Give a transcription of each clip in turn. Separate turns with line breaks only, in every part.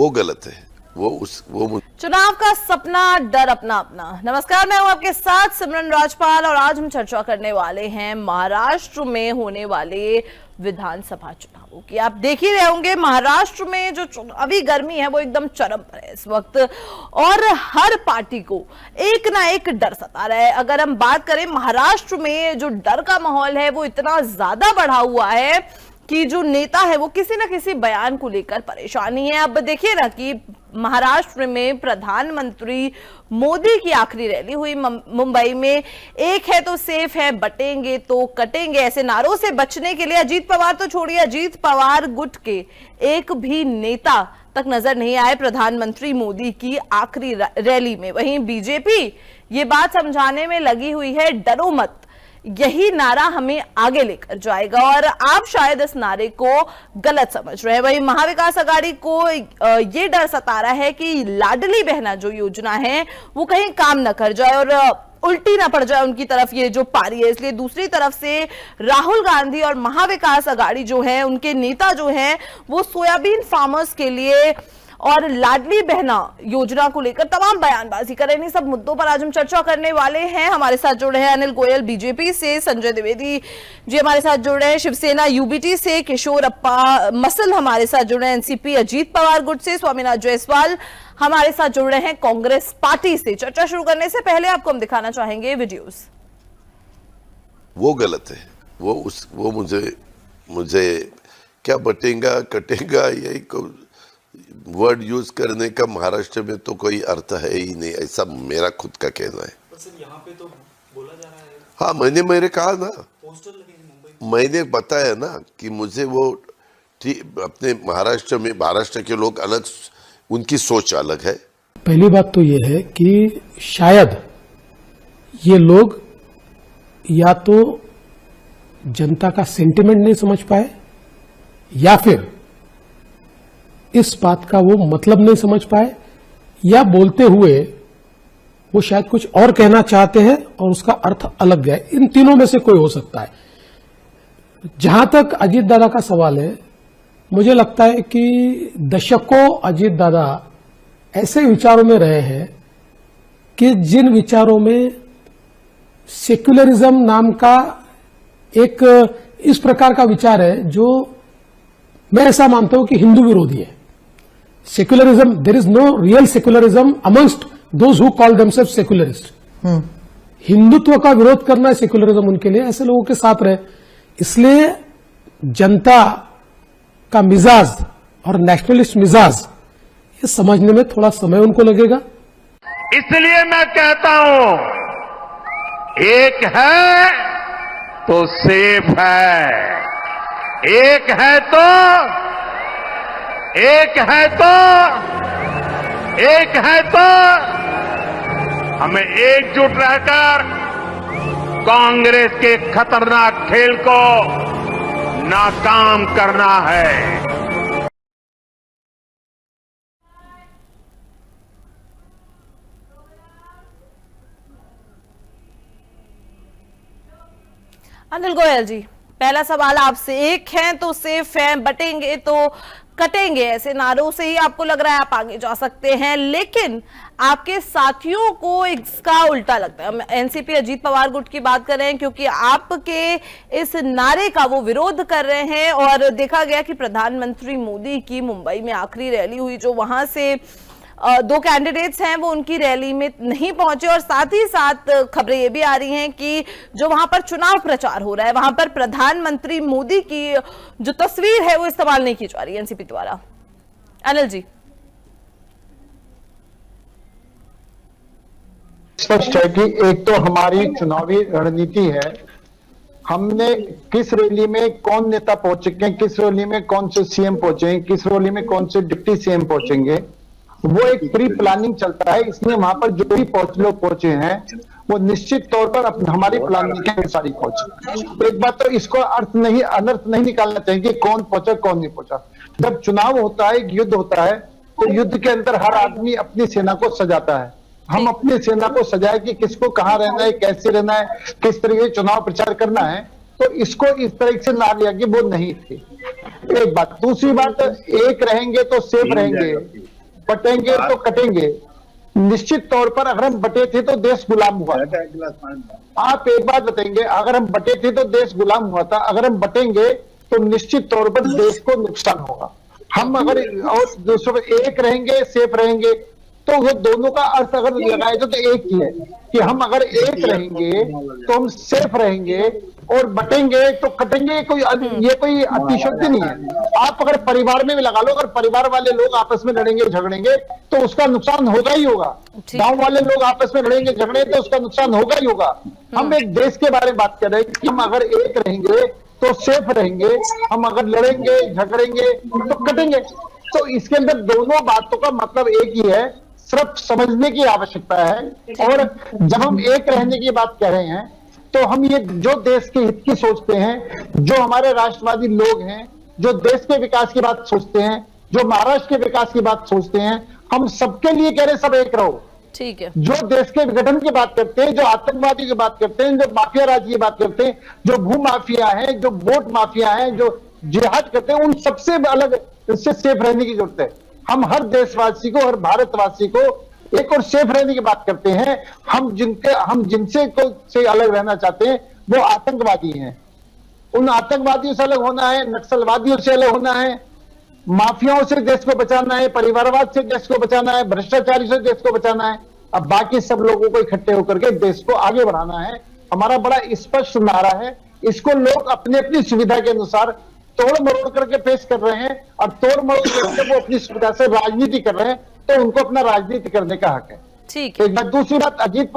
वो गलत है।
चुनाव का सपना, डर अपना अपना। नमस्कार, मैं हूं आपके साथ सिमरन राजपाल और आज हम चर्चा करने वाले हैं महाराष्ट्र में होने वाले विधानसभा चुनावों की। आप देख ही रहे होंगे महाराष्ट्र में जो अभी गर्मी है वो एकदम चरम पर है इस वक्त और हर पार्टी को एक ना एक डर सता रहा है। अगर हम बात करें महाराष्ट्र में जो डर का माहौल है वो इतना ज्यादा बढ़ा हुआ है कि जो नेता है वो किसी ना किसी बयान को लेकर परेशानी है। अब देखिए ना कि महाराष्ट्र में प्रधानमंत्री मोदी की आखिरी रैली हुई मुंबई में। एक है तो सेफ है, बटेंगे तो कटेंगे, ऐसे नारों से बचने के लिए अजीत पवार तो छोड़िए, अजीत पवार गुट के एक भी नेता तक नजर नहीं आए प्रधानमंत्री मोदी की आखिरी रैली में। वहीं बीजेपी ये बात समझाने में लगी हुई है, डरो मत, यही नारा हमें आगे लेकर जाएगा और आप शायद इस नारे को गलत समझ रहे हैं। वहीं महाविकास आघाड़ी को ये डर सता रहा है कि लाडली बहना जो योजना है वो कहीं काम न कर जाए और उल्टी ना पड़ जाए उनकी तरफ ये जो पारी है। इसलिए दूसरी तरफ से राहुल गांधी और महाविकास आघाड़ी जो है उनके नेता जो हैं वो सोयाबीन फार्मर्स के लिए और लाडली बहना योजना को लेकर तमाम बयानबाजी कर रहे हैं। इन सब मुद्दों पर आज हम चर्चा करने वाले हैं। हमारे साथ जुड़े हैं अनिल गोयल बीजेपी से, संजय द्विवेदी जी हमारे साथ जुड़े हैं शिवसेना यूबीटी से, किशोर अप्पा मसल हमारे साथ जुड़े हैं एनसीपी अजीत पवार गुट से, स्वामीनाथ जायसवाल हमारे साथ जुड़ रहे हैं कांग्रेस पार्टी से। चर्चा शुरू करने से पहले आपको हम दिखाना चाहेंगे वीडियोस।
वो गलत है, वो मुझे क्या बटेगा कटेगा यही वर्ड यूज करने का महाराष्ट्र में तो कोई अर्थ है ही नहीं, ऐसा मेरा खुद का कहना है।
पर सर यहाँ पे तो बोला जा रहा है।
हाँ, मैंने कहा ना,
पोस्टर लगेंगे मुंबई।
मैंने बताया ना कि मुझे वो अपने महाराष्ट्र के लोग अलग, उनकी सोच अलग है।
पहली बात तो ये है कि शायद ये लोग या तो जनता का सेंटिमेंट नहीं समझ पाए या फिर इस बात का वो मतलब नहीं समझ पाए या बोलते हुए वो शायद कुछ और कहना चाहते हैं और उसका अर्थ अलग गया। इन तीनों में से कोई हो सकता है। जहां तक अजीत दादा का सवाल है, मुझे लगता है कि दशकों अजीत दादा ऐसे विचारों में रहे हैं कि जिन विचारों में सेक्युलरिज्म नाम का एक इस प्रकार का विचार है जो मैं ऐसा मानता हूं कि हिंदू विरोधी है। Secularism, there is no real secularism amongst those who call themselves secularist. Hindutva का विरोध करना है सेक्युलरिज्म उनके लिए, ऐसे लोगों के साथ रहे। इसलिए जनता का मिजाज और नेशनलिस्ट मिजाज ये समझने में थोड़ा समय उनको लगेगा।
इसलिए मैं कहता हूं, एक है तो सेफ है, एक है तो हमें एकजुट रहकर कांग्रेस के खतरनाक खेल को नाकाम करना है।
अनिल गोयल जी, पहला सवाल आपसे, एक है तो सेफ है, बटेंगे तो कटेंगे, ऐसे नारों से ही आपको लग रहा है आप आगे जा सकते हैं, लेकिन आपके साथियों को इसका उल्टा लगता है। हम एनसीपी अजीत पवार गुट की बात कर रहे हैं क्योंकि आपके इस नारे का वो विरोध कर रहे हैं और देखा गया कि प्रधानमंत्री मोदी की मुंबई में आखिरी रैली हुई, जो वहां से दो कैंडिडेट्स हैं वो उनकी रैली में नहीं पहुंचे और साथ ही साथ खबरें ये भी आ रही हैं कि जो वहां पर चुनाव प्रचार हो रहा है वहां पर प्रधानमंत्री मोदी की जो तस्वीर है वो इस्तेमाल नहीं की जा रही है एनसीपी द्वारा। अनिल जी,
स्पष्ट है कि एक तो हमारी चुनावी रणनीति है, हमने किस रैली में कौन नेता पहुंचेंगे, किस रैली में कौन से सीएम पहुंचेंगे, किस रैली में कौन से डिप्टी सीएम पहुंचेंगे, वो एक प्री प्लानिंग चलता है। इसमें वहां पर जो भी लोग पहुंचे हैं वो निश्चित तौर पर हमारी प्लानिंग के अनुसार ही पहुंचे। एक बात तो इसको अनर्थ नहीं निकालना चाहिए कि कौन पहुंचा कौन नहीं पहुंचा। जब चुनाव होता है, एक युद्ध होता है, तो युद्ध के अंदर हर आदमी अपनी सेना को सजाता है। हम अपनी सेना को सजाए कि किसको कहां रहना है, कैसे रहना है, किस तरीके से चुनाव प्रचार करना है, तो इसको इस तरह से ना लिया कि वो नहीं थे। एक बात। दूसरी बात, एक रहेंगे तो सेफ रहेंगे, बटेंगे तो कटेंगे। निश्चित तौर पर अगर हम बटे थे तो देश गुलाम हुआ। आप एक बात बताएंगे, अगर हम बटे थे तो देश गुलाम हुआ था, अगर हम बटेंगे तो निश्चित तौर पर देश को नुकसान होगा। हम अगर और दूसरों में एक रहेंगे, सेफ रहेंगे, तो वो दोनों का अर्थ अगर लगाए तो एक ही है कि हम अगर एक रहेंगे तो हम सेफ रहेंगे, और बटेंगे तो कटेंगे। ये कोई अतिशयोक्ति नहीं है। आप अगर परिवार में भी लगा लो, अगर परिवार वाले लोग आपस में लड़ेंगे झगड़ेंगे तो उसका नुकसान होगा ही होगा। गांव वाले लोग आपस में लड़ेंगे झगड़ेंगे तो उसका नुकसान होगा ही होगा। हम एक देश के बारे में बात कर रहे हैं कि हम अगर एक रहेंगे तो सेफ रहेंगे, हम अगर लड़ेंगे झगड़ेंगे तो कटेंगे। तो इसके अंदर दोनों बातों का मतलब एक ही है, सिर्फ समझने की आवश्यकता है। और जब हम एक रहने की बात कह रहे हैं तो हम ये जो देश के हित की सोचते हैं, जो हमारे राष्ट्रवादी लोग हैं, जो देश के विकास की बात सोचते हैं, जो महाराष्ट्र के विकास की बात सोचते हैं, हम सबके लिए कह रहे सब एक रहो।
ठीक है।
जो देश के विघटन की बात करते हैं, जो आतंकवादी की बात करते हैं, जो माफिया राज की बात करते हैं, जो भू माफिया है, जो वोट माफिया है, जो जिहाद करते हैं, उन सबसे अलग इससे सेफ रहने की जरूरत है। हम हर देशवासी को, हर भारतवासी को एक और सेफ रहने की बात करते हैं। हम जिनसे से अलग रहना चाहते हैं वो आतंकवादी हैं। उन आतंकवादियों से अलग होना है, नक्सलवादियों से अलग होना है, माफियाओं से देश को बचाना है, परिवारवाद से देश को बचाना है, भ्रष्टाचारी से देश को बचाना है। अब बाकी सब लोगों को इकट्ठे होकर के देश को आगे बढ़ाना है। हमारा बड़ा स्पष्ट नारा है। इसको लोग अपनी अपनी सुविधा के अनुसार तोड़ मरोड़ करके पेश कर रहे हैं, और तोड़ मरोड़ करके वो अपनी सुविधा से राजनीति कर रहे हैं, तो उनको अपना राजनीति करने का हक है।
ठीक है।
एक बात। दूसरी बात, अजीत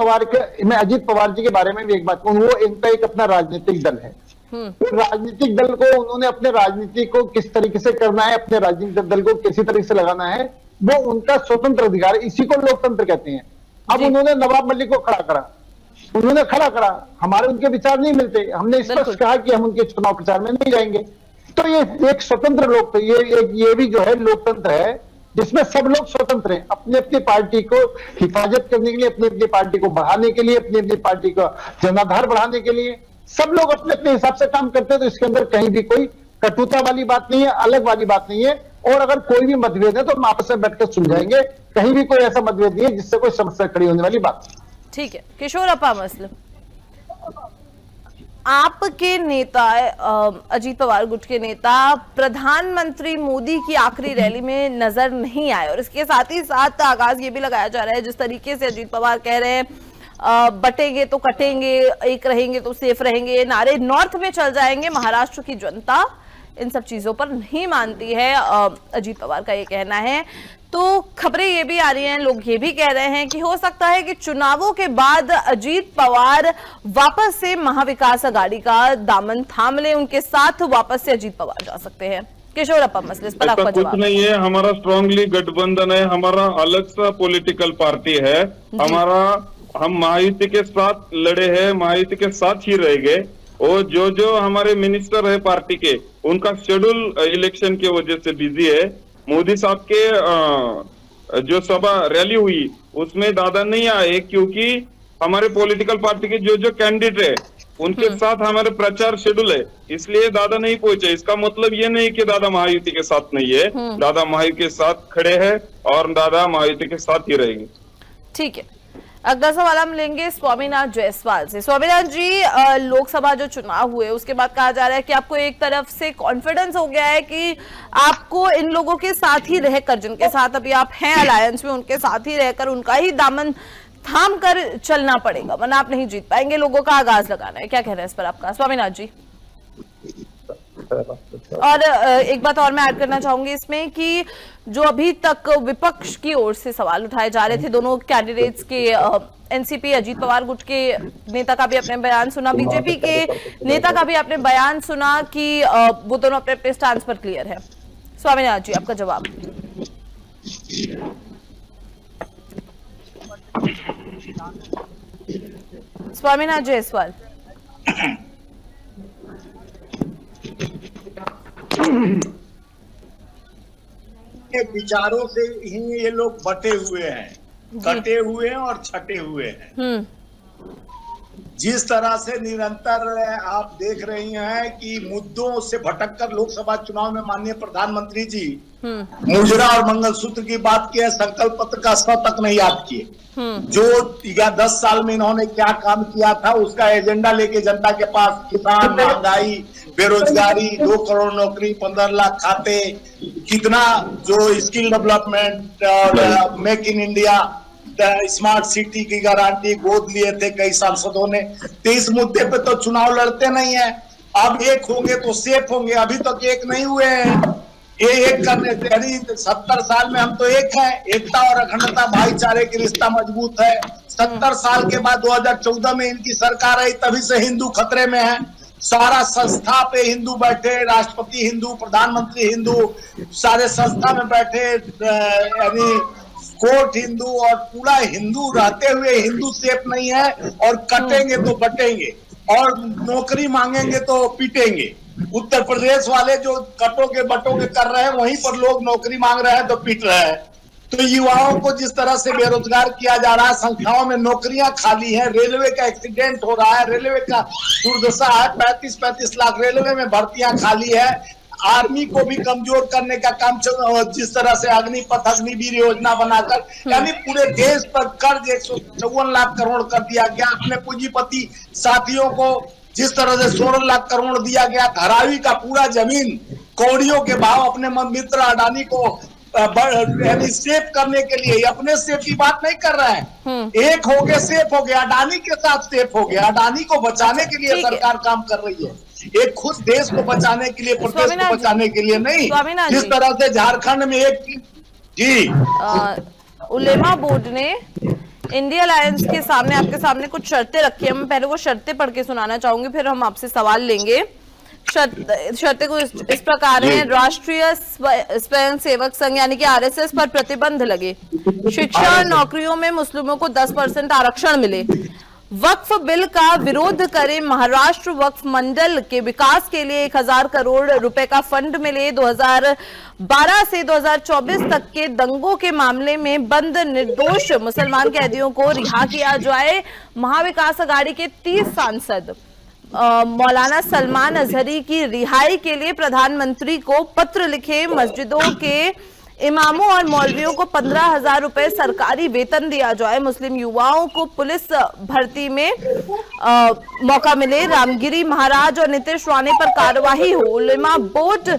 पवार जी के बारे में भी एक बात कहूं, वो इनका एक अपना राजनीतिक दल है। तो राजनीतिक दल को उन्होंने अपने राजनीति को किस तरीके से करना है, अपने राजनीतिक दल को किसी तरीके से लगाना है, वो उनका स्वतंत्र अधिकार है। इसी को लोकतंत्र कहते हैं। अब उन्होंने नवाब मलिक को खड़ा करा, हमारे उनके विचार नहीं मिलते, हमने स्पष्ट कहा कि हम उनके चुनाव प्रचार में नहीं जाएंगे। तो ये एक स्वतंत्र ये भी जो है लोकतंत्र है, जिसमें सब लोग स्वतंत्र हैं अपनी अपनी पार्टी को हिफाजत करने के लिए, अपनी अपनी पार्टी को बढ़ाने के लिए, अपनी अपनी पार्टी का जनाधार बढ़ाने के लिए। सब लोग अपने अपने हिसाब से काम करते हैं। तो इसके अंदर कहीं भी कोई कटुता वाली बात नहीं है, अलग वाली बात नहीं है। और अगर कोई भी मतभेद है तो हम आपस में बैठकर सुलझाएंगे। कहीं भी कोई ऐसा मतभेद नहीं है जिससे कोई समस्या खड़ी होने वाली बात।
ठीक है। किशोर अप्पा मसलम, आपके नेता अजीत पवार गुट के नेता प्रधानमंत्री मोदी की आखिरी रैली में नजर नहीं आए, और इसके साथ ही साथ आगाज ये भी लगाया जा रहा है, जिस तरीके से अजीत पवार कह रहे हैं बटेंगे तो कटेंगे, एक रहेंगे तो सेफ रहेंगे, नारे नॉर्थ में चल जाएंगे। महाराष्ट्र की जनता इन सब चीजों पर नहीं मानती है, अजीत पवार का ये कहना है। तो खबरें ये भी आ रही हैं, लोग ये भी कह रहे हैं कि हो सकता है कि चुनावों के बाद अजीत पवार वापस से महाविकास अघाड़ी का दामन थाम ले, उनके साथ वापस से अजीत पवार जा सकते हैं। किशोर अप्पा मसले पर आपका
कुछ
जवाब।
नहीं है, हमारा स्ट्रांगली गठबंधन है, हमारा अलग सा पॉलिटिकल पार्टी है। हम महायुति के साथ लड़े हैं, महायुति के साथ ही रहेंगे। और जो हमारे मिनिस्टर है पार्टी के, उनका शेड्यूल इलेक्शन की वजह से बिजी है। मोदी साहब के जो सभा रैली हुई उसमें दादा नहीं आए, क्योंकि हमारे पॉलिटिकल पार्टी के जो कैंडिडेट है उनके साथ हमारे प्रचार शेड्यूल है, इसलिए दादा नहीं पहुंचे। इसका मतलब ये नहीं कि दादा महायुति के साथ नहीं है, दादा महायुति के साथ खड़े हैं और दादा महायुति के साथ ही रहेंगे।
ठीक है। अगला सवाल हम लेंगे स्वामीनाथ जायसवाल से। स्वामीनाथ जी, लोकसभा जो चुनाव हुए उसके बाद कहा जा रहा है कि आपको एक तरफ से कॉन्फिडेंस हो गया है कि आपको इन लोगों के साथ ही रहकर, जिनके साथ अभी आप हैं अलायंस में, उनके साथ ही रहकर उनका ही दामन थाम कर चलना पड़ेगा, वरना आप नहीं जीत पाएंगे। लोगों का आगाज लगाना है, क्या कहना है इस पर आपका स्वामीनाथ जी? और एक बात और मैं ऐड करना चाहूंगी इसमें कि जो अभी तक विपक्ष की ओर से सवाल उठाए जा रहे थे दोनों कैंडिडेट्स के, एनसीपी अजीत पवार गुट के नेता का भी आपने बयान सुना, बीजेपी के नेता का भी आपने बयान सुना कि वो दोनों अपने अपने स्टैंड पर क्लियर है। स्वामीनाथ जी, आपका जवाब। स्वामीनाथ जायसवाल।
के विचारों से ही ये लोग बटे हुए हैं, कटे हुए हैं और छटे हुए हैं। जिस तरह से निरंतर आप देख रही हैं कि मुद्दों से भटककर लोकसभा चुनाव में माननीय प्रधानमंत्री जी मुजरा और मंगलसूत्र की बात की है, संकल्प पत्र का स तक नहीं याद किए। जो 10 साल में इन्होंने क्या काम किया था उसका एजेंडा लेके जनता के पास किसान, महंगाई, बेरोजगारी, 2 करोड़ नौकरी, 15 लाख खाते, कितना जो स्किल डेवलपमेंट और make in India, smart city की गारंटी गोद लिए थे कई सांसदों ने। तो इस मुद्दे पे तो चुनाव लड़ते नहीं है। अब एक होंगे तो सेफ होंगे, अभी तक एक नहीं हुए हैं। ये एक करने यानी 70 साल में हम तो एक हैं। एकता और अखंडता भाईचारे की रिश्ता मजबूत है। 70 साल के बाद 2014 में इनकी सरकार आई, तभी से हिंदू खतरे में है। सारा संस्था पे हिंदू बैठे, राष्ट्रपति हिंदू, प्रधानमंत्री हिंदू, सारे संस्था में बैठे यानी कोर्ट हिंदू, और पूरा हिंदू रहते हुए हिंदू सेफ नहीं है। और कटेंगे तो बटेंगे और नौकरी मांगेंगे तो पीटेंगे। उत्तर प्रदेश वाले जो कटोगे बटोगे कर रहे हैं, वहीं पर लोग नौकरी मांग रहे हैं तो पीट रहे हैं। तो युवाओं को जिस तरह से बेरोजगार किया जा रहा है, संख्याओं में नौकरियां खाली है, रेलवे का एक्सीडेंट हो रहा है, रेलवे का दुर्दशा है, 35-35 लाख रेलवे में भर्तियां खाली है। आर्मी को भी कमजोर करने का काम चल रहा है, जिस तरह से अग्निपथ अग्निवीर योजना बनाकर, यानी पूरे देश पर कर्ज 154 लाख करोड़ कर दिया गया। अपने पूंजीपति साथियों को जिस तरह से 16 लाख करोड़ दिया गया, धारावी का पूरा जमीन कौड़ियों के भाव अपने मित्र अडानी को यानी सेफ करने के लिए, अपने सेफ की बात नहीं कर रहे हैं। एक हो गए सेफ हो गया, अडानी के साथ सेफ हो गया। अडानी को बचाने के लिए सरकार काम कर रही है, एक खुद देश को बचाने के लिए, प्रदेश को बचाने के लिए नहीं। जिस तरह से झारखंड में एक
उलेमा बोर्ड ने इंडिया अलायंस के सामने, आपके सामने कुछ शर्तें रखी है। मैं पहले वो शर्तें पढ़ के सुनाना चाहूंगी, फिर हम आपसे सवाल लेंगे। शर्तें को इस प्रकार है। राष्ट्रीय स्वयं सेवक संघ यानी कि आरएसएस पर प्रतिबंध लगे, शिक्षा और नौकरियों में मुस्लिमों को 10% आरक्षण मिले, वक्फ बिल का विरोध करें, महाराष्ट्र वक्फ मंडल के विकास के लिए 1000 करोड़ रुपए का फंड मिले, 2012 से 2024 तक के दंगों के मामले में बंद निर्दोष मुसलमान कैदियों को रिहा किया जाए। महाविकास अघाड़ी के 30 सांसद मौलाना सलमान अजहरी की रिहाई के लिए प्रधानमंत्री को पत्र लिखे, मस्जिदों के इमामों और मौलवियों को 15,000 रुपए सरकारी वेतन दिया जाए, मुस्लिम युवाओं को पुलिस भर्ती में मौका मिले, रामगिरी महाराज और नीतीश राणे पर कार्रवाई हो, उलेमा बोर्ड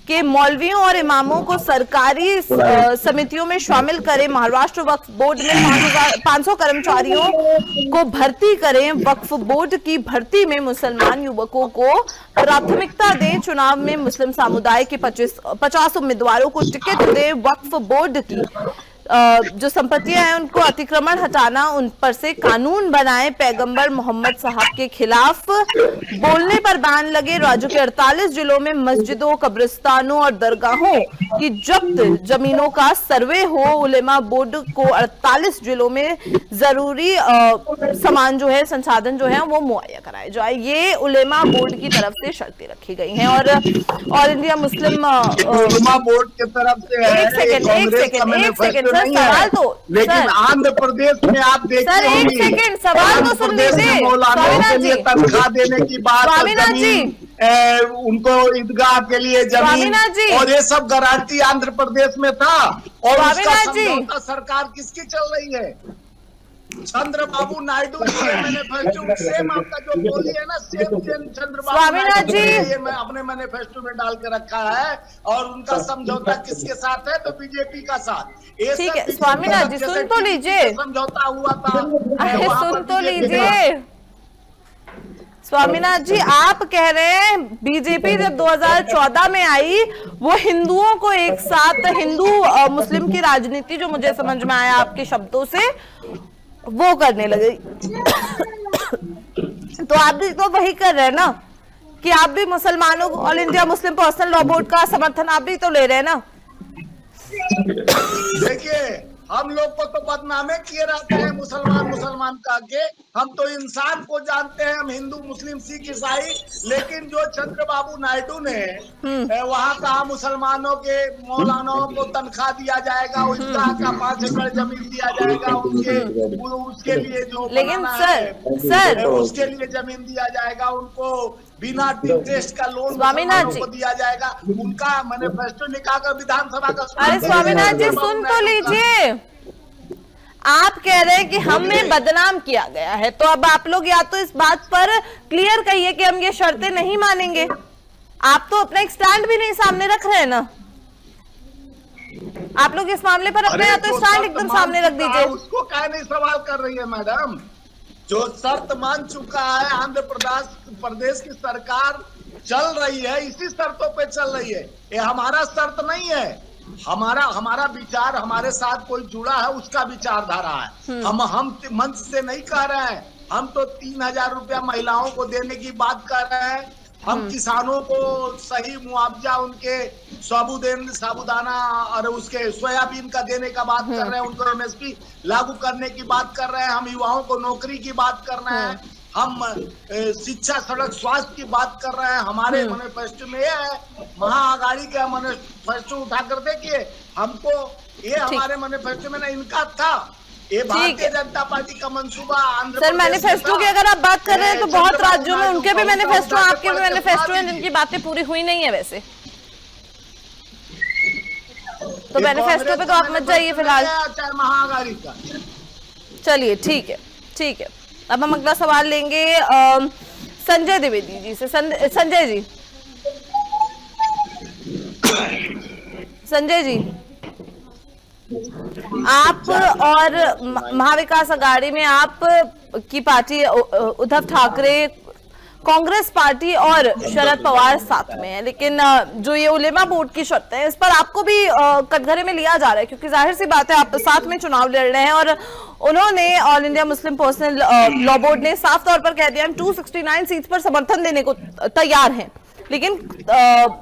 के मौलवियों और इमामों को सरकारी समितियों में शामिल करें, महाराष्ट्र वक्फ बोर्ड में 500 कर्मचारियों को भर्ती करें, वक्फ बोर्ड की भर्ती में मुसलमान युवकों को प्राथमिकता दें, चुनाव में मुस्लिम समुदाय के 50 उम्मीदवारों को टिकट दें, वक्फ बोर्ड की जो संपत्तियां हैं उनको अतिक्रमण हटाना, उन पर से कानून बनाए, पैगंबर मोहम्मद साहब के खिलाफ बोलने पर बैन लगे, राज्य के 48 जिलों में मस्जिदों, कब्रिस्तानों और दरगाहों की जब्त जमीनों का सर्वे हो, उलेमा बोर्ड को 48 जिलों में जरूरी सामान जो है, संसाधन जो है वो मुहैया कराए जाए। ये उलेमा बोर्ड की तरफ से शर्तें रखी गई हैं। और इंडिया मुस्लिम
उलेमा बोर्ड की तरफ से
एक सेकंड सवाल तो,
लेकिन आंध्र प्रदेश में आप देखते
सर, एक सेकंड सवाल तो सुन लीजिए।
मौलानाओं के लिए तनख्वाह देने की बात, उनको ईदगाह के लिए जमीन और ये सब गारंटी आंध्र प्रदेश में था। और उसका समझौता सरकार किसकी चल रही है? चंद्रबाबू नायडू मैनिफेस्टो सेम आपका जो बोली है ना, सेम चंद्रबाबू नायडू ये मैं अपने मैनिफेस्टो में डाल के रखा है। और उनका समझौता किसके साथ है? तो बीजेपी का साथ।
ठीक है स्वामीनाथ जी, सुन तो लीजिए,
समझौता हुआ था,
सुन तो लीजिए स्वामीनाथ जी। आप कह रहे हैं बीजेपी जब 2014 में आई वो हिंदुओं को एक साथ, हिंदू मुस्लिम की राजनीति जो मुझे समझ में आया आपके शब्दों से, वो करने लगे। तो आप भी तो वही कर रहे हैं ना कि आप भी मुसलमानों को, all India Muslim personal law board का समर्थन आप भी तो ले रहे हैं ना।
देखिए हम लोग को तो बदनामे किए रहते हैं मुसलमान का के। हम तो इंसान को जानते हैं, हम हिंदू मुस्लिम सिख ईसाई। लेकिन जो चंद्रबाबू नायडू ने वहाँ कहा मुसलमानों के मौलानाओं को तनख्वाह दिया जाएगा, उसका 5 एकड़ जमीन दिया जाएगा उनके, उसके लिए जो
लेकिन सर
उसके लिए जमीन दिया जाएगा उनको, बिना इंटरेस्ट का लोन
स्वामीनाथ जी
को दिया जाएगा। उनका मैनिफेस्टो निकालकर विधानसभा का
अरे स्वामीनाथ जी सुन तो लीजिए, आप कह रहे हैं कि हमें बदनाम किया गया है, तो अब आप लोग या तो इस बात पर क्लियर कहिए कि हम ये शर्तें नहीं मानेंगे। आप तो अपना एक स्टैंड भी नहीं सामने रख रहे हैं ना, आप लोग इस मामले पर अपना या तो स्टैंड एकदम सामने रख दीजिए।
उसको क्या नहीं सवाल कर रही है मैडम? जो शर्त मान चुका है आंध्र प्रदेश की सरकार चल रही है, इसी शर्तों पे चल रही है। ये हमारा शर्त नहीं है, हमारा विचार, हमारे साथ कोई जुड़ा है उसका विचारधारा है। हम मंच से नहीं कह रहे हैं, हम तो 3,000 रुपया महिलाओं को देने की बात कर रहे हैं। हम किसानों को सही मुआवजा उनके साबुदाना और उसके सोयाबीन का देने का बात कर रहे हैं, उनको एमएसपी लागू करने की बात कर रहे हैं। हम युवाओं को नौकरी की बात कर रहे हैं, हम शिक्षा, सड़क, स्वास्थ्य की बात कर रहे हैं। हमारे मैनिफेस्टो में ये है, महाअघाड़ी का मैनिफेस्टो उठाकर देखिए, हमको ये हमारे मैनिफेस्टो में ना इनका था, ये भारतीय जनता पार्टी का मंसूबा आंध्र
सर मैनिफेस्टो की अगर आप बात कर रहे हैं तो बहुत राज्यों में उनके भी मैनिफेस्टो, आपके भी मैनिफेस्टो हैं जिनकी बातें पूरी हुई नहीं है वैसे, तो मैनिफेस्टो पे तो आप मत जाइए फिलहाल।
महाअघाड़ी का
चलिए ठीक है, ठीक है। अब हम अगला सवाल लेंगे संजय द्विवेदी जी से। संजय जी, संजय जी, आप और महाविकास आघाड़ी में आप की पार्टी उद्धव ठाकरे, कांग्रेस पार्टी और शरद पवार साथ में है, लेकिन जो ये उलेमा बोर्ड की शर्त है इस पर आपको भी कटघरे में लिया जा रहा है, क्योंकि जाहिर सी बात है आप साथ में चुनाव लड़ रहे हैं और उन्होंने all India Muslim personal law board ने साफ तौर पर कह दिया हम 269 सीट पर समर्थन देने को तैयार हैं, लेकिन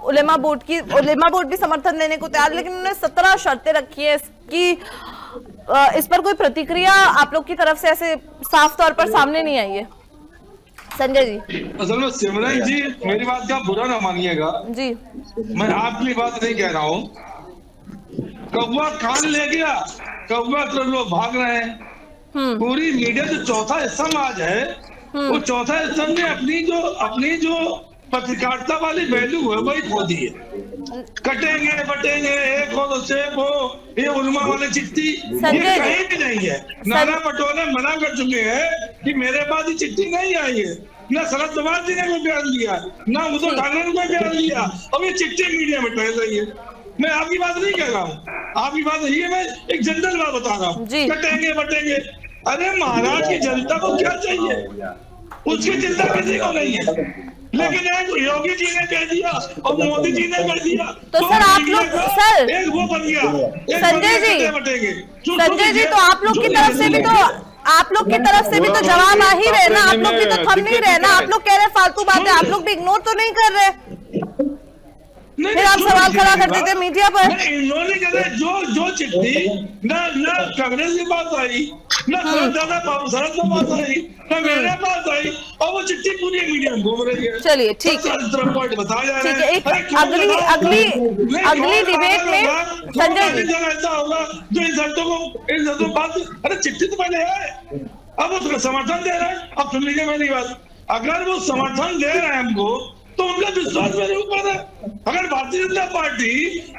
उलेमा बोर्ड भी समर्थन देने को तैयार, लेकिन उन्होंने 17 शर्तें रखी है इसकी। इस पर कोई प्रतिक्रिया आप लोग की तरफ से ऐसे साफ तौर पर सामने नहीं आई है? संजय जी।
असल में सिमरन जी, मेरी बात का बुरा ना मानिएगा
जी, मैं
आपकी बात नहीं कह रहा हूँ। कौवा कान ले गया, कौवा तो लोग भाग रहे हैं। पूरी मीडिया जो चौथा स्तंभ आज है, वो चौथा स्तंभ ने अपनी जो पत्रकारिता वाली वैल्यू है वही खो दी है। कटेंगे बटेंगे, एक हो तो सेफ हो, ये उलमा वाली चिट्ठी ये कहीं भी नहीं है। नाना पटोले मना कर चुके हैं कि मेरे पास ये चिट्ठी नहीं आई है, ना शरद पवार जी ने कोई बयान दिया, ना उद्धव ठाकरे ने कोई बयान दिया, और ये चिट्ठी मीडिया में टहल रही है। मैं आपकी बात नहीं कह रहा हूँ, आपकी बात यही है, मैं एक जनरल बात बता रहा हूँ। कटेंगे बटेंगे, अरे महाराज की जनता को क्या चाहिए, उसकी चिंता किसी को नहीं है। लेकिन एक योगी जी ने कह दिया और मोदी जी ने कह दिया,
तो सर आप लोग, सर
एक वो बन गया।
संजय जी, तो आप लोग की तरफ से भी तो जवाब आ ही रहे ना, आप लोग भी तो थम नहीं रहे ना, आप लोग कह रहे फालतू बातें, आप लोग भी इग्नोर तो नहीं कर रहे, फिर आप सवाल खड़ा कर देते मीडिया पर।
इन्होंने जो चिट्ठी ना कांग्रेस की बात आई, ना शरद पास आई, ना मेरे पास आई, और वो चिट्ठी पूरी मीडिया में घूम रही है।
चलिए ठीक है,
बताया
ठीक है। एक अगली डिबेट में संजय जी
ऐसा होगा जो इन शर्तों बात, अरे चिट्ठी तो पहले है, अब उसका समर्थन दे रहे हैं। अब सुन लीजिए मेरी बात, अगर वो समर्थन दे रहे हैं हमको तो उनका विश्वास मेरे ऊपर है। अगर भारतीय जनता पार्टी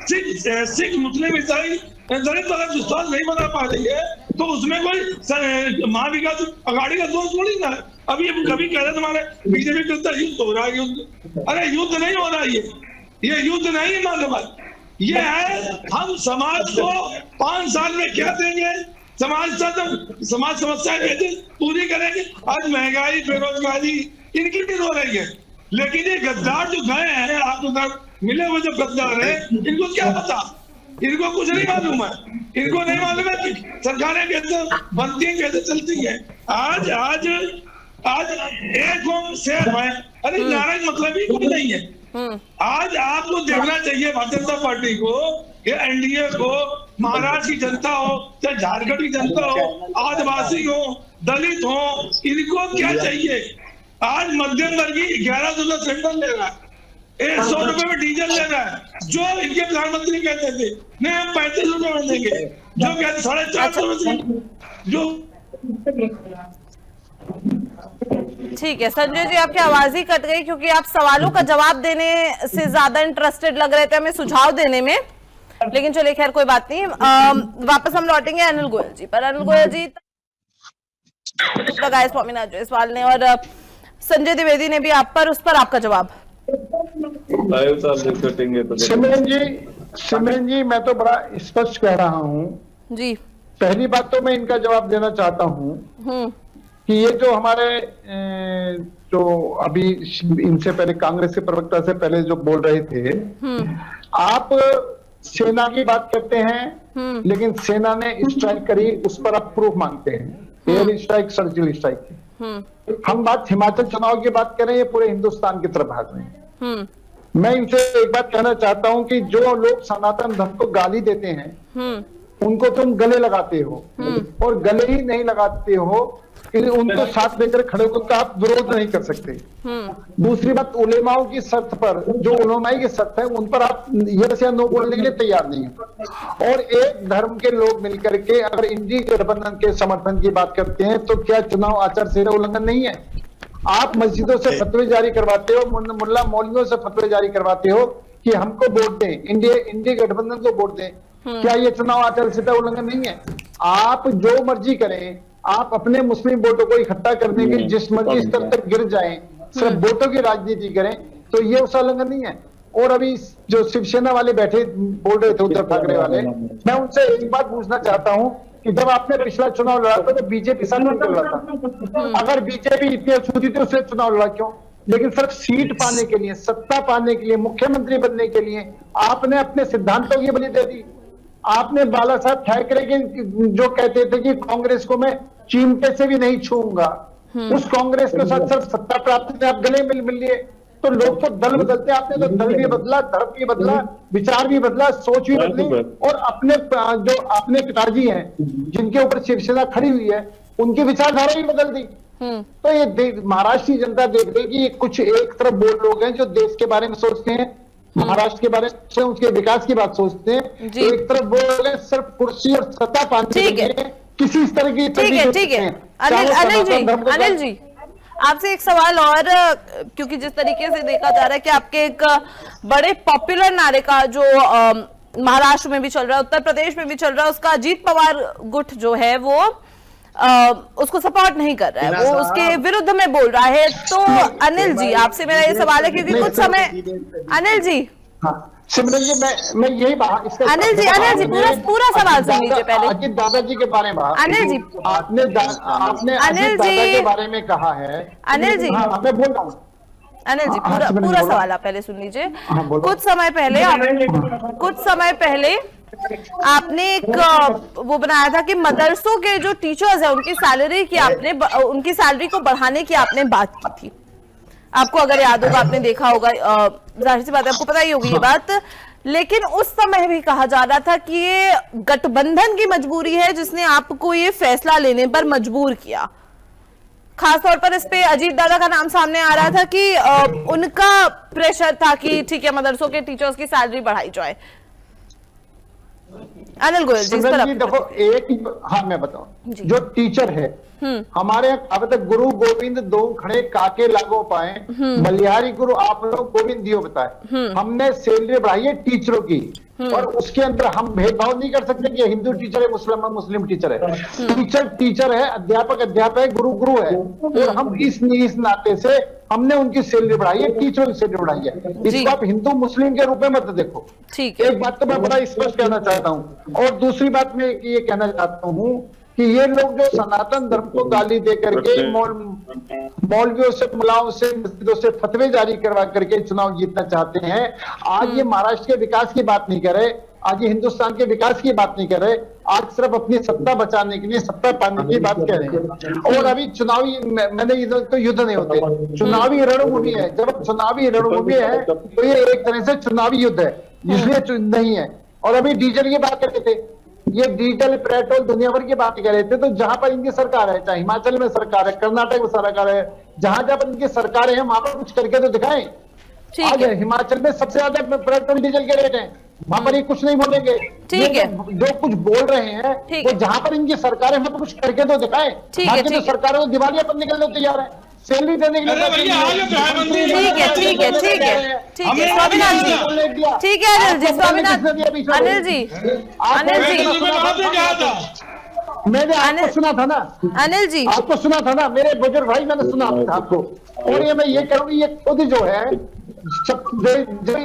सिख मुस्लिम ईसाई दलित पर विश्वास नहीं बना पा रही है तो उसमें कोई महाविकास आघाड़ी का दोष थोड़ी ना है। अभी कभी कह रहे तुम्हारे बीजेपी के अंदर युद्ध हो रहा है, युद्ध, अरे युद्ध नहीं हो रहा है, ये युद्ध नहीं है मालूम, ये है हम समाज को 5 साल में क्या देंगे, समाज समस्याएं पूरी करेंगे। आज महंगाई, बेरोजगारी इनकी भी हो रही है, लेकिन ये गद्दार जो गए हैं आपको मिले हुए जो गद्दार है, इनको क्या पता, इनको कुछ नहीं मालूम है, इनको नहीं मालूम है कि सरकारें कैसे बनती हैं, कैसे चलती है। आज एक होम शेयर है, अरे नारायण मतलब ही कोई नहीं है। आज आपको देखना चाहिए भारतीय जनता पार्टी को, ये एनडीए को, महाराष्ट्र की जनता हो, चाहे झारखंड की जनता हो, आदिवासी हो, दलित हो, इनको क्या चाहिए? आज मध्यम वर्गीय 1100 का सिलेंडर ले रहा है, 100 रुपए में डीजल ले रहा है, जो इनके प्रधानमंत्री कहते थे नहीं हम 35 रुपए में देंगे, जो कहते 450 में, जो
ठीक है संजय जी, आपकी आवाज ही कट गई क्योंकि आप सवालों का जवाब देने से ज्यादा इंटरेस्टेड लग रहे थे हमें सुझाव देने में, लेकिन चलिए खैर कोई बात नहीं। वापस हम लौटेंगे अनिल गोयल जी पर। अनिल गोयल जी, लगाए स्वामीनाथन जायसवाल ने और संजय द्विवेदी ने भी आप पर, उस पर आपका जवाब।
सिमरन जी मैं तो बड़ा स्पष्ट कह रहा हूँ
जी।
पहली बात तो मैं इनका जवाब देना चाहता हूँ कि ये जो हमारे जो अभी इनसे पहले कांग्रेस के प्रवक्ता से पहले जो बोल रहे थे, आप सेना की बात करते हैं लेकिन सेना ने स्ट्राइक करी, उस पर आप प्रूफ मांगते हैं, एयर स्ट्राइक, सर्जिकल स्ट्राइक। हम बात हिमाचल चुनाव की बात करें, ये पूरे हिंदुस्तान की तरफ भाग रहे हैं। मैं इनसे एक बात कहना चाहता हूं कि जो लोग सनातन धर्म को गाली देते हैं उनको तुम गले लगाते हो, और गले ही नहीं लगाते हो, उनको साथ लेकर खड़े होकर आप विरोध नहीं कर सकते। दूसरी बात, उलेमाओं की शर्त पर, जो उलेमाई की शर्त है उन पर आप यस या नो बोलने के लिए तैयार नहीं है। और एक धर्म के लोग मिलकर के अगर इंडी गठबंधन के समर्थन की बात करते हैं तो क्या चुनाव आचार संहिता उल्लंघन नहीं है? आप मस्जिदों से फतवे जारी करवाते हो, मुल्ला मौलवियों से फतवे जारी करवाते हो कि हमको वोट दें, इंडी गठबंधन को वोट दें, क्या ये चुनाव आचार संहिता उल्लंघन नहीं है? आप जो मर्जी करें, आप अपने मुस्लिम वोटों को इकट्ठा करने के जिस मर्जी स्तर तक गिर जाएं, सिर्फ वोटों की राजनीति करें, तो ये उसका उल्लंघन नहीं है। और अभी जो शिवसेना वाले बैठे बोल रहे थे, उद्धव ठाकरे वाले, मैं उनसे एक बात पूछना चाहता हूं कि जब आपने पिछला चुनाव लड़ा था तो बीजेपी साथ में लड़ा था, अगर बीजेपी इतनी अच्छी थी तो उससे चुनाव लड़ा क्यों? लेकिन सिर्फ सीट पाने के लिए, सत्ता पाने के लिए, मुख्यमंत्री बनने के लिए आपने अपने सिद्धांतों की बलि दे दी। आपने बाला साहब ठाकरे के जो कहते थे कि कांग्रेस को मैं चिमटे से भी नहीं छूऊंगा, उस कांग्रेस के साथ सिर्फ सत्ता प्राप्ति में आप गले मिल लिए। तो लोग तो दल बदलते, आपने तो दल भी बदला, धर्म भी बदला, विचार भी बदला, सोच भी बदली, और अपने जो अपने पिताजी हैं जिनके ऊपर शिवसेना खड़ी हुई है उनकी विचारधारा ही बदल दी। तो ये महाराष्ट्र की जनता देख रही कि कुछ एक तरफ वो लोग हैं जो देश के बारे में सोचते हैं, महाराष्ट्र के बारे में उसके विकास की बात सोचते हैं, एक तरफ वो लोग हैं सिर्फ कुर्सी और सत्ता पाने के लिए किसी इस तरह की।
ठीक है अनिल जी, आपसे एक सवाल और, क्योंकि जिस तरीके से देखा जा रहा है कि आपके एक बड़े पॉपुलर नारे का जो महाराष्ट्र में भी चल रहा है, उत्तर प्रदेश में भी चल रहा है, उसका अजीत पवार गुट जो है वो उसको सपोर्ट नहीं कर रहा है, वो उसके विरुद्ध में बोल रहा है। तो अनिल जी, आपसे मेरा ये सवाल है क्योंकि कुछ समय, अनिल जी,
सिमरन जी मैं यही
अनिल जी पूरा सवाल सुन लीजिए पहले।
अजित दादाजी के बारे में
अनिल जी,
आपने अनिल दादा के बारे में कहा है।
अनिल जी,
मैं बोल रहा हूँ
अनिल जी, पूरा सवाल आप पहले सुन लीजिए। कुछ समय पहले आपने एक वो बनाया था कि मदरसों के जो टीचर्स हैं उनकी सैलरी को बढ़ाने की आपने बात की थी। आपको अगर याद होगा, आपने देखा होगा, जाहिर सी बात है आपको पता ही होगी ये बात। लेकिन उस समय भी कहा जा रहा था कि ये गठबंधन की मजबूरी है जिसने आपको ये फैसला लेने पर मजबूर किया। खासतौर पर इस पे अजीत दादा का नाम सामने आ रहा था कि उनका प्रेशर था कि ठीक है मदरसों के टीचर्स की सैलरी बढ़ाई जाए। अनिल गोयल जी,
देखो मैं बताऊं, जो टीचर है हमारे अब तक गुरु गोविंद दो खड़े काके लागो पाए, बलिहारी गुरु आप लोग गोविंद दियो बताए। हमने सैलरी बढ़ाई है टीचरों की, और उसके अंदर हम भेदभाव नहीं कर सकते कि हिंदू टीचर है, मुस्लिम टीचर है। टीचर है, अध्यापक है, गुरु है, और हम इस नाते से हमने उनकी सैलरी बढ़ाई है, टीचरों की सैलरी बढ़ाई है। इसको आप हिंदू मुस्लिम के रूप में मत देखो। एक बात तो मैं बड़ा स्पष्ट कहना चाहता हूँ, और दूसरी बात मैं ये कहना चाहता हूँ कि ये लोग जो सनातन धर्म को गाली दे करके मौलवियों से, मुलाओं से, मस्जिदों से फतवे जारी करवा करके चुनाव जीतना चाहते हैं, आज ये महाराष्ट्र के विकास की बात नहीं कर रहे, आज ये हिंदुस्तान के विकास की बात नहीं कर रहे, आज सिर्फ अपनी सत्ता बचाने के लिए, सत्ता पाने की बात कह रहे हैं। और अभी चुनावी मैंने तो युद्ध नहीं होते, चुनावी रणभूमि है। जब चुनावी रणभूमि है तो ये एक तरह से चुनावी युद्ध है, इसलिए नहीं है। और अभी डीजल की बात करते थे, ये डिजिटल पेट्रोल दुनिया भर की बात कर रहे थे। तो जहां पर इनकी सरकार है, चाहे हिमाचल में सरकार है, कर्नाटक में सरकार है, जहां जहां पर इनकी सरकारें हैं वहां पर कुछ करके तो दिखाएं।
ठीक
आज
है,
हिमाचल में सबसे ज्यादा पेट्रोल डीजल के रेट हैं, वहां पर ये कुछ नहीं बोलेंगे।
ठीक
ये
है।
जो कुछ बोल रहे हैं
ठीक
वो
है।
जहां पर इनकी सरकार है वहां पर कुछ करके तो दिखाएं।
ठीक है,
बाकी तो
ठीक है।
सरकारों को दिवालियापन निकलने तैयार है, सैलरी देने के लिए
अरे भैया, आज प्रधानमंत्री
ठीक है, ठीक है, ठीक है, ठीक है स्वामीनाथ जी, ठीक है अनिल जी, स्वामीनाथ अनिल जी, अनिल जी,
कहा था
मैंने आपको सुना था ना,
अनिल जी,
आपको सुना था ना मेरे बुजुर्ग भाई, मैंने सुना था आपको। और ये मैं ये करूँ, ये खुद जो है जो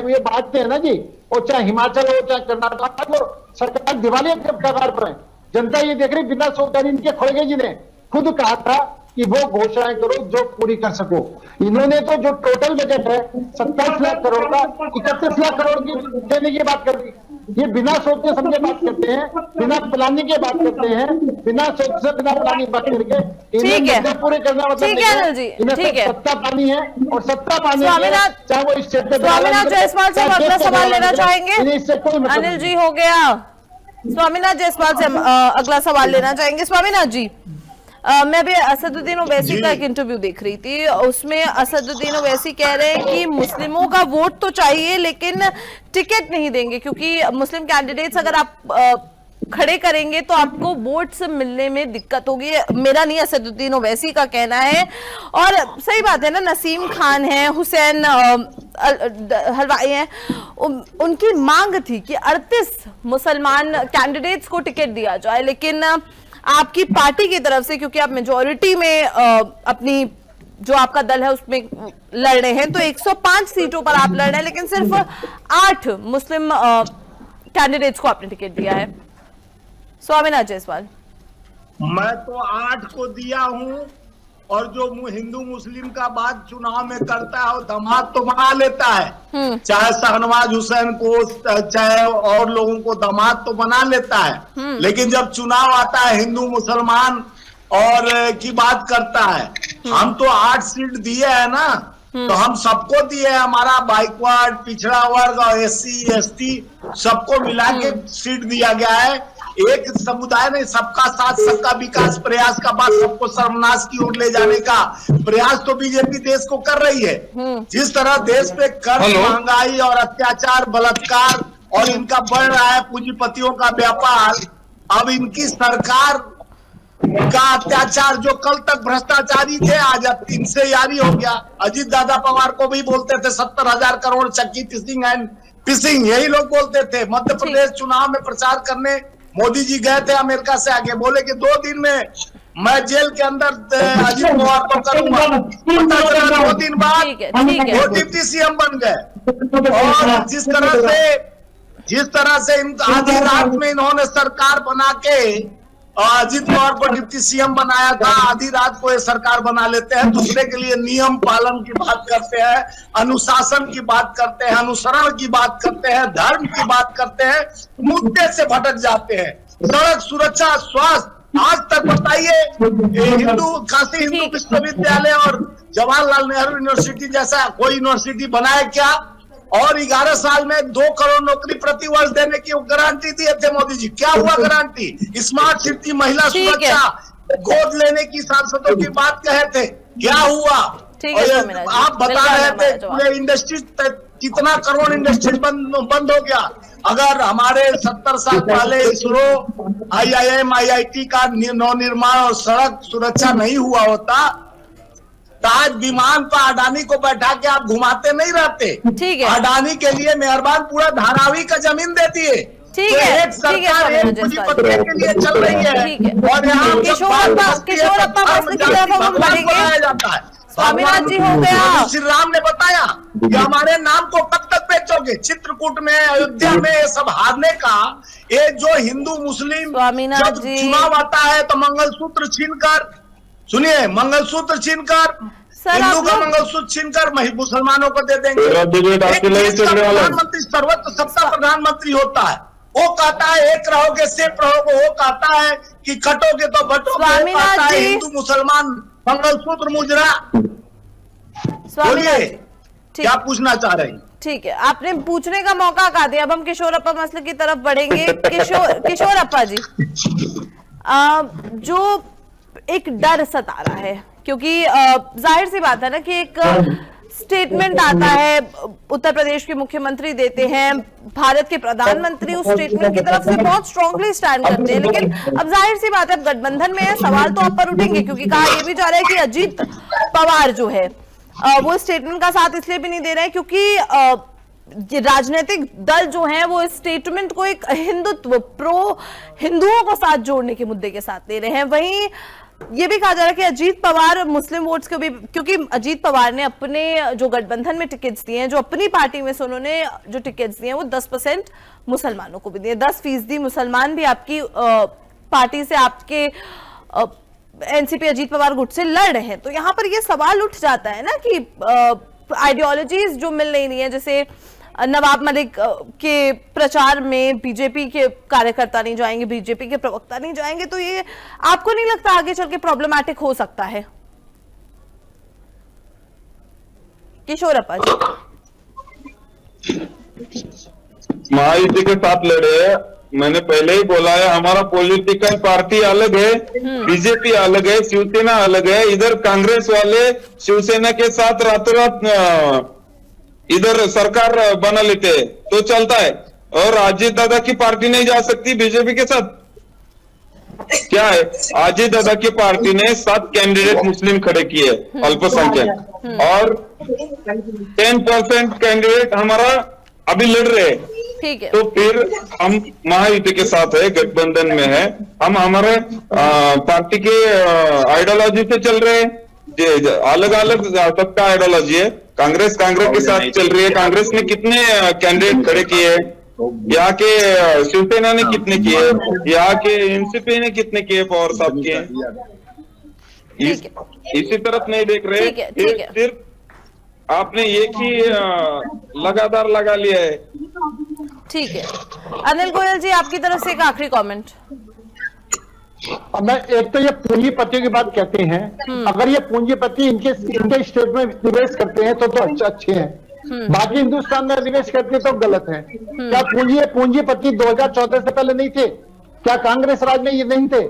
ये बांटते हैं ना जी, और चाहे हिमाचल हो चाहे कर्नाटक हो, सरकार दिवालिया के कगार पर है। जनता ये देख रही, बिना सोचदारी इनके खड़गे जी ने खुद कहा था कि वो घोषणाएं करो जो पूरी कर सको। इन्होंने तो जो टोटल बजट है 27 लाख करोड़ का 31 लाख करोड़ की देने की बात कर दी। ये बिना सोचते समझे बात करते हैं, बिना प्लानिंग के बात करते हैं, बिना सोच से बिना प्लानिंग बात करके इन्हें
ठीक है।
मुद्दे पूरे करना मतलब
ठीक है अनिल जी,
इन्हें
ठीक है।
सत्ता पानी है, और सत्ता पानी
स्वामीनाथ-
चाहे वो इस क्षेत्र में
स्वामीनाथ जायसवाल से हम अगला सवाल लेना चाहेंगे।
इन्हें इससे कोई मतलब
अनिल
नहीं।
जी हो गया, स्वामीनाथ जायसवाल से हम अगला सवाल लेना चाहेंगे। स्वामीनाथ जी, मैं भी असदुद्दीन ओवैसी का एक इंटरव्यू देख रही थी, उसमें असदुद्दीन ओवैसी कह रहे हैं कि मुस्लिमों का वोट तो चाहिए लेकिन टिकट नहीं देंगे, क्योंकि मुस्लिम कैंडिडेट्स अगर आप खड़े करेंगे तो आपको वोट्स मिलने में दिक्कत होगी। मेरा नहीं, असदुद्दीन ओवैसी का कहना है। और सही बात है ना, नसीम खान है, हुसैन हलवाई हैं, उनकी मांग थी कि 38 मुसलमान कैंडिडेट्स को टिकट दिया जाए, लेकिन आपकी पार्टी की तरफ से, क्योंकि आप मेजॉरिटी में अपनी जो आपका दल है उसमें लड़ रहे हैं, तो 105 सीटों पर आप लड़ रहे हैं, लेकिन सिर्फ 8 मुस्लिम कैंडिडेट्स को आपने टिकट दिया है। स्वामीनाथ जायसवाल,
मैं तो 8 को दिया हूं, और जो हिंदू मुस्लिम का बात चुनाव में करता है वो दामाद तो बना लेता है, चाहे शहनवाज हुसैन को चाहे और लोगों को दामाद तो बना लेता है, लेकिन जब चुनाव आता है हिंदू मुसलमान और की बात करता है। हम तो 8 सीट दिए है ना, तो हम सबको दिए, हमारा बाइकवर्ड, पिछड़ा वर्ग और SC ST सबको मिला के सीट दिया गया है। एक समुदाय ने सबका साथ सबका विकास प्रयास का बात, सबको सर्वनाश की ओर ले जाने का प्रयास तो बीजेपी देश को कर रही है। जिस तरह देश पे कर्ज, महंगाई और अत्याचार, बलात्कार और इनका बढ़ रहा है पूंजीपतियों का व्यापार, अब इनकी सरकार का अत्याचार, जो कल तक भ्रष्टाचारी थे आज इनसे यारी हो गया। अजीत दादा पवार को भी बोलते थे 70,000 करोड़ चक्की टिसिंग एंड पिसिंग, यही लोग बोलते थे। मध्य प्रदेश चुनाव में प्रचार करने मोदी जी गए थे अमेरिका से आके, बोले कि 2 दिन में मैं जेल के अंदर अजीत पवार को करूंगा। पता चला 2 दिन बाद वो डिप्टी CM बन गए। और जिस तरह से आधी रात में इन्होंने सरकार बना के अजीत पवार को डिप्टी CM बनाया था, आधी रात को ये सरकार बना लेते हैं। दूसरे के लिए नियम पालन की बात करते हैं, अनुशासन की बात करते हैं, अनुसरण की बात करते हैं, धर्म की बात करते हैं, मुद्दे से भटक जाते हैं। सड़क सुरक्षा, स्वास्थ्य, आज तक बताइए काशी हिंदू विश्वविद्यालय और जवाहरलाल नेहरू यूनिवर्सिटी जैसा कोई यूनिवर्सिटी बनाए क्या? और 11 साल में 2 करोड़ नौकरी प्रति वर्ष देने की गारंटी दिए थे मोदी जी, क्या हुआ गारंटी? स्मार्ट सिटी, महिला सुरक्षा, गोद लेने की सांसदों की बात कहे थे, क्या हुआ? आप बता रहे थे पूरे इंडस्ट्री, कितना करोड़ इंडस्ट्री बंद हो गया। अगर हमारे 70 साल पहले इसरो, IIM, IIT का नवनिर्माण और सड़क सुरक्षा नहीं हुआ होता, तो आज विमान पर अडानी को बैठा के आप घुमाते नहीं रहते।
ठीक है,
अडानी के लिए मेहरबान पूरा धारावी का जमीन दे दिए।
ठीक है,
एक सरकार एक पूंजीपति के लिए चल रही है, और यहाँ
किशोरप्पा प्रश्न की तरफ हम बढ़ेंगे।
जाता है।
स्वामीनाथ जी हो गया।
श्री राम ने बताया कि हमारे नाम को कब तक बेचोगे? चित्रकूट में, अयोध्या में, ये सब हारने का, ये जो हिंदू मुस्लिम जब चुनाव आता है तो मंगलसूत्र छीनकर, सुनिए, मंगलसूत्र छीनकर, हिंदू का मंगलसूत्र छीनकर मुसलमानों को दे देंगे। प्रधानमंत्री सर्वत्र सत्ता प्रधानमंत्री होता है, वो कहता है एक रहोगे सेफ रहोगे, वो कहता है कि कटोगे तो बटोगे, वो कहता है हिंदू मुसलमान मंगलसूत्र मुजरा। बोलिए, क्या पूछना चाह रहे हैं?
ठीक है, आपने पूछने का मौका कहा दिया। अब हम किशोरप्पा मसले की तरफ बढ़ेंगे। किशोरप्पा जी, जो एक डर सता रहा है, क्योंकि जाहिर सी बात है ना कि एक स्टेटमेंट आता है, उत्तर प्रदेश के मुख्यमंत्री देते हैं, भारत के प्रधानमंत्री उस स्टेटमेंट की तरफ से बहुत स्ट्रांगली स्टैंड करते हैं, लेकिन अब जाहिर सी बात है, अब गठबंधन में है, सवाल तो आप पर उठेंगे, क्योंकि कहा यह भी जा रहा है कि अजीत पवार जो है वो स्टेटमेंट का साथ इसलिए भी नहीं दे रहे हैं क्योंकि राजनीतिक दल जो हैं वो इस स्टेटमेंट को एक हिंदुत्व, प्रो हिंदुओं को साथ जोड़ने के मुद्दे के साथ दे रहे हैं। वहीं ये भी कहा जा रहा है कि अजीत पवार मुस्लिम वोट्स को भी, क्योंकि अजीत पवार ने अपने जो गठबंधन में टिकट्स दिए हैं, जो अपनी पार्टी में से उन्होंने जो टिकट्स दिए हैं वो 10% मुसलमानों को भी दिए, 10% मुसलमान भी आपकी पार्टी से, आपके एनसीपी अजीत पवार गुट से लड़ रहे हैं। तो यहाँ पर ये सवाल उठ जाता है ना कि आइडियोलॉजीज जो मिल नहीं रही है, जैसे नवाब मलिक के प्रचार में बीजेपी के कार्यकर्ता नहीं जाएंगे, बीजेपी के प्रवक्ता नहीं जाएंगे, तो ये आपको नहीं लगता आगे चल के प्रॉब्लमैटिक हो सकता है? किशोरप्पा जी,
महायुति के साथ लड़े, मैंने पहले ही बोला है, हमारा पॉलिटिकल पार्टी अलग है, बीजेपी अलग है, शिवसेना अलग है। इधर कांग्रेस वाले शिवसेना के साथ रातों रात इधर सरकार बना लेते हैं तो चलता है, और अजीत दादा की पार्टी नहीं जा सकती बीजेपी के साथ? क्या है, अजीत दादा की पार्टी ने 7 कैंडिडेट मुस्लिम खड़े किए अल्पसंख्यक, और 10% कैंडिडेट हमारा अभी लड़ रहे हैं।
ठीक है,
तो फिर हम महायुति के साथ है, गठबंधन में है, हम हमारे पार्टी के आइडियोलॉजी से चल रहे हैं, अलग अलग सबका आइडियोलॉजी है। कांग्रेस के साथ चल रही है, कांग्रेस ने कितने कैंडिडेट खड़े किए, यहाँ के शिवसेना ने कितने किए, यहाँ के एनसीपी ने कितने किए, पवार साहब के, इसी तरफ नहीं देख रहे, सिर्फ आपने एक ही लगातार लगा लिया है।
ठीक है, अनिल गोयल जी, आपकी तरफ से एक आखिरी कमेंट।
मैं एक तो ये पूंजीपतियों की बात कहते हैं, अगर ये पूंजीपति इनके स्टेट में निवेश करते हैं तो अच्छे हैं, बाकी हिंदुस्तान में निवेश करते हैं तो गलत है। क्या पूंजीपति 2014 से पहले नहीं थे? क्या कांग्रेस राज में ये नहीं थे?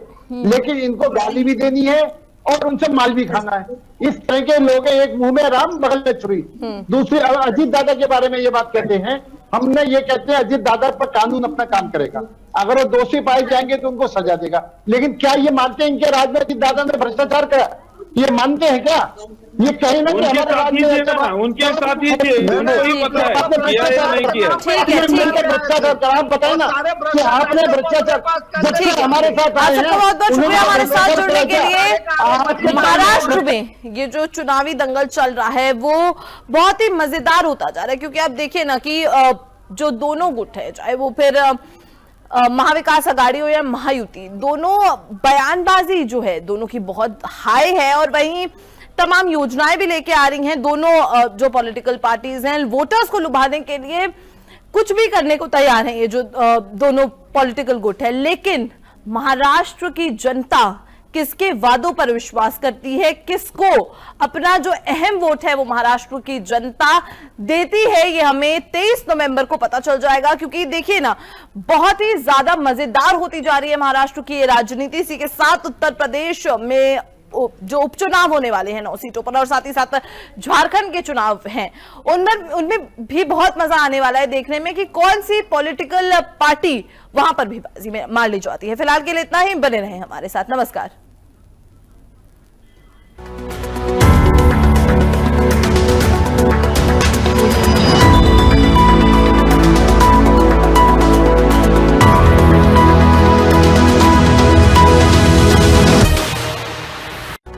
लेकिन इनको गाली भी देनी है और उनसे माल भी खाना है। इस तरह के लोग, एक मुंह में राम बगल में छुरी। दूसरी, अजीत दादा के बारे में ये बात कहते हैं, हमने ये कहते हैं अजीत दादा पर कानून अपना काम करेगा, अगर वो दोषी पाए जाएंगे तो उनको सजा देगा। लेकिन क्या ये मानते हैं इनके राज में अजीत दादा ने भ्रष्टाचार करा? ये मानते हैं क्या? ये कहीं ना कहीं हमारे राज्य में
उनके साथ ही थे, उनको ही पता है किया या नहीं किया।
भ्रष्टाचार करा, आप बताए ना कि आपने भ्रष्टाचार हमारे साथ आए हैं।
बहुत बहुत शुक्रिया हमारे साथ जुड़ने के लिए। महाराष्ट्र में ये जो चुनावी दंगल चल रहा है वो बहुत ही मजेदार होता जा रहा है, क्योंकि आप देखिए ना कि जो दोनों गुट है, चाहे वो फिर महाविकास अघाड़ी हो या महायुति, दोनों बयानबाजी जो है दोनों की बहुत हाई है, और वहीं तमाम योजनाएं भी लेके आ रही हैं। दोनों जो पॉलिटिकल पार्टीज हैं, वोटर्स को लुभाने के लिए कुछ भी करने को तैयार हैं, ये जो दोनों पॉलिटिकल गुट है। लेकिन महाराष्ट्र की जनता किसके वादों पर विश्वास करती है, किसको अपना जो अहम वोट है वो महाराष्ट्र की जनता देती है, ये हमें 23 नवंबर को पता चल जाएगा। क्योंकि देखिए ना, बहुत ही ज्यादा मजेदार होती जा रही है महाराष्ट्र की ये राजनीति। इसी के साथ उत्तर प्रदेश में जो उपचुनाव होने वाले हैं 9 सीटों पर, और साथ ही साथ झारखंड के चुनाव हैं, उनमें भी बहुत मजा आने वाला है देखने में कि कौन सी पॉलिटिकल पार्टी वहां पर भी बाजी में मार ली जाती है। फिलहाल के लिए इतना ही, बने रहें हमारे साथ। नमस्कार।